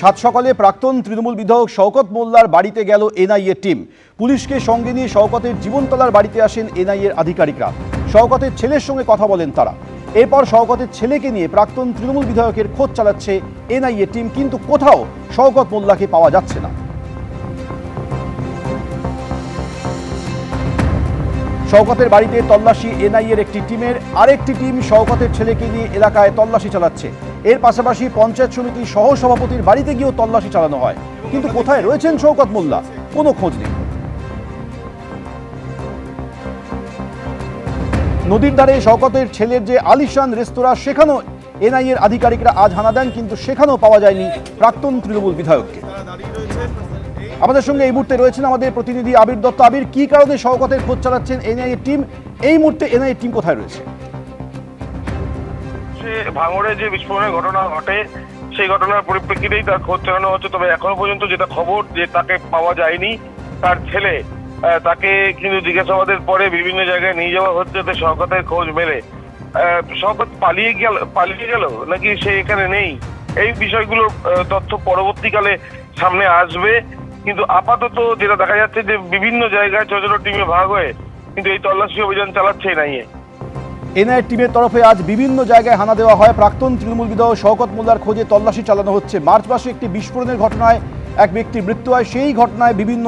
সাত সকালে প্রাক্তন তৃণমূল বিধায়ক শওকত মোল্লার বাড়িতে গেল এনআইএ টিম। পুলিশকে সঙ্গে নিয়ে শওকতের জীবনতলার বাড়িতে আসেন এনআইএর আধিকারিকরা। শওকতের ছেলের সঙ্গে কথা বলেন তারা। এরপর শওকতের ছেলেকে নিয়ে প্রাক্তন তৃণমূল বিধায়কের খোঁজ চালাচ্ছে এনআইএ টিম, কিন্তু কোথাও শওকত মোল্লাকে পাওয়া যাচ্ছে না। শওকতের বাড়িতে তল্লাশি এনআইএর একটি টিমের, আরেকটি টিম শওকতের ছেলেকে নিয়ে এলাকায় তল্লাশি চালাচ্ছে। এর পাশাপাশি পঞ্চায়েত সমিতির সহসভাপতির বাড়িতে গিয়েও তল্লাশি চালানো হয়, কিন্তু কোথায় রয়েছেন শওকত মোল্লা কোনো খোঁজ নেই। নদীর ধারে শওকতের ছেলের যে আলিশান রেস্তোরাঁ, সেখানেও এনআইএর আধিকারিকরা আজ হানা দেন, কিন্তু সেখানেও পাওয়া যায়নি প্রাক্তন তৃণমূল বিধায়ককে। আমাদের সঙ্গে এই মুহূর্তে রয়েছেন আমাদের প্রতিনিধি আবির দত্ত। আবির, কি কারণে শওকতের খোঁজ চালাচ্ছেন এনআইএ টিম? এই মুহূর্তে এনআইএ টিম কোথায় রয়েছে? ভাঙড়ে যে বিস্ফোরণের ঘটনা ঘটে, সেই ঘটনার পরিপ্রেক্ষিতেই তার খোঁজ চালানো হচ্ছে। তবে এখনো পর্যন্ত যেটা খবর, যে তাকে পাওয়া যায়নি। তার ছেলে, তাকে কিন্তু জিজ্ঞাসাবাদের পরে বিভিন্ন জায়গায় নিয়ে যাওয়া হচ্ছে যাতে শওকতের খোঁজ মেলে। শওকত পালিয়ে গেল নাকি সে এখানে নেই, এই বিষয়গুলো তথ্য পরবর্তীকালে সামনে আসবে। কিন্তু আপাতত যেটা দেখা যাচ্ছে যে বিভিন্ন জায়গায় ছোট ছোট টিমে ভাগ হয়ে কিন্তু এই তল্লাশি অভিযান চালাচ্ছে এনআইএ। এনআইএ টিমের তরফে আজ বিভিন্ন জায়গায় হানা দেওয়া হয়। প্রাক্তন তৃণমূল বিধায়ক শওকত মোল্লার খোঁজে তল্লাশি চালানো হচ্ছে। মার্চ মাসে একটি বিস্ফোরণের ঘটনায় এক ব্যক্তির মৃত্যু হয়। সেই ঘটনায় বিভিন্ন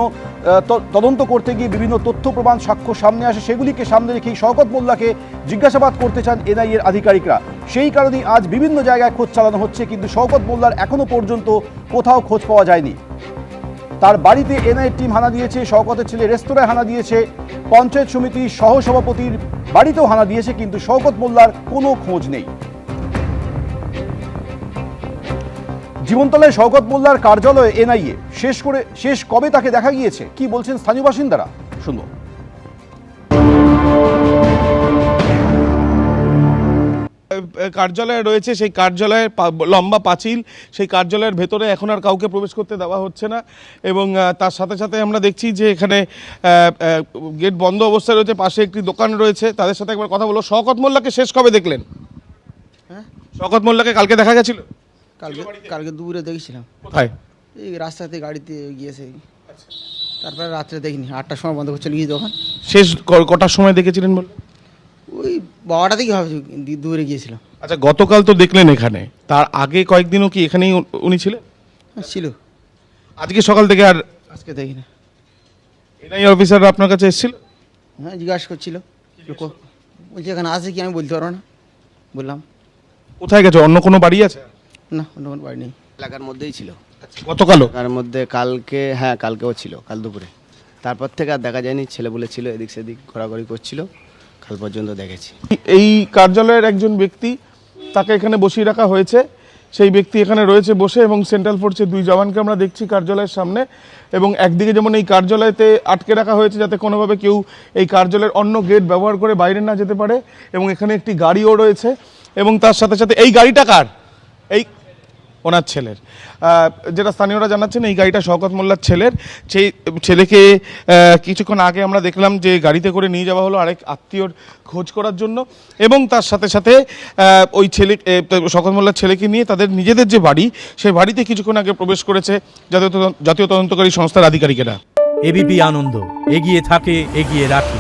তদন্ত করতে গিয়ে বিভিন্ন তথ্য প্রমাণ সাক্ষ্য সামনে আসে। সেগুলিকে সামনে রেখেই শওকত মোল্লাকে জিজ্ঞাসাবাদ করতে চান এনআইএর আধিকারিকরা। সেই কারণেই আজ বিভিন্ন জায়গায় খোঁজ চালানো হচ্ছে, কিন্তু শওকত মোল্লার এখনো পর্যন্ত কোথাও খোঁজ পাওয়া যায়নি। তার বাড়িতে এনআইএ টিম হানা দিয়েছে, শওকতের ছেলে রেস্তোরাঁয় হানা দিয়েছে, পঞ্চায়েত সমিতির সহসভাপতির বাড়িতেও হানা দিয়েছে, কিন্তু শওকত মোল্লার কোনো খোঁজ নেই। জীবনতলায় শওকত মোল্লার কার্যালয়ে এনআইএ শেষ কবে তাকে দেখা গিয়েছে, কি বলছেন স্থানীয় বাসিন্দারা, শুনবো। কার্যালয় রয়েছে, সেই কার্যালয়ের লম্বা পাঁচিল, সেই কার্যালয়ের ভেতরে এখন আর কাউকে প্রবেশ করতে দেওয়া হচ্ছে না। এবং তার সাথে সাথে আমরা দেখছি যে এখানে গেট বন্ধ অবস্থায় রয়েছে। পাশে একটি দোকান রয়েছে, তাদের সাথে একবার কথা বলো। শওকত মোল্লাকে শেষ কবে দেখলেন? হ্যাঁ, শওকত মোল্লাকে কালকে দেখা গেছিল? কালকে দুপুরে দেখেছিলাম। কোথায়? এই রাস্তাতে গাড়িতে গিয়েছে, তারপরে রাত্রে দেখিনি। 8টার সময় বন্ধ করছিল গিয়ে দোকান। শেষ কটার সময় দেখেছিলেন বল? ওই 12টা থেকে হবে, দূরে গিয়েছিলাম। আচ্ছা, গতকাল তো দেখলেন এখানে, তার আগে কয়েকদিনও কি এখানেই উনি ছিলেন? হ্যাঁ, ছিল। আজকে সকাল থেকে আর আজকে দেখি না। এনআইএ অফিসাররা আপনার কাছে এসেছিল? হ্যাঁ, জিজ্ঞাসা করছিল। বলছি এখানে আছে কি, আমি বলতে পারবো না। বললাম কোথায় গেছে? অন্য কোনো বাড়ি আছে? না, অন্য কোনো বাড়ি নেই। এলাকার মধ্যেই ছিল। গতকালও? এলাকার মধ্যে কালকে, হ্যাঁ কালকেও ছিল, কাল দুপুরে। তারপর থেকে আর দেখা যায়নি। ছেলে বলেছিল এদিক সেদিক ঘোরাঘুরি করছিল, কাল পর্যন্ত দেখেছি। এই কার্যালয়ের একজন ব্যক্তি, তাকে এখানে বসিয়ে রাখা হয়েছে। সেই ব্যক্তি এখানে রয়েছে বসে, এবং সেন্ট্রাল ফোর্সের 2 জওয়ানকে আমরা দেখছি কার্যালয়ের সামনে। এবং একদিকে যেমন এই কার্যালয়তে আটকে রাখা হয়েছে যাতে কোনোভাবে কেউ এই কার্যালয়ের অন্য গেট ব্যবহার করে বাইরে না যেতে পারে। এবং এখানে একটি গাড়িও রয়েছে, এবং তার সাথে সাথে এই গাড়িটা কার? এই ওনার ছেলের। যেটা স্থানীয়রা জানাচ্ছেন, এই গাড়িটা শওকত মোল্লার ছেলের। সেই ছেলেকে কিছুক্ষণ আগে আমরা দেখলাম যে গাড়িতে করে নিয়ে যাওয়া হলো আরেক আত্মীয়র খোঁজ করার জন্য। এবং তার সাথে সাথে ওই ছেলে, শওকত মোল্লার ছেলেকে নিয়ে তাদের নিজেদের যে বাড়ি, সেই বাড়িতে কিছুক্ষণ আগে প্রবেশ করেছে জাতীয় তদন্তকারী সংস্থার আধিকারিকেরা। এবিপি আনন্দ, এগিয়ে থাকে, এগিয়ে রাখে।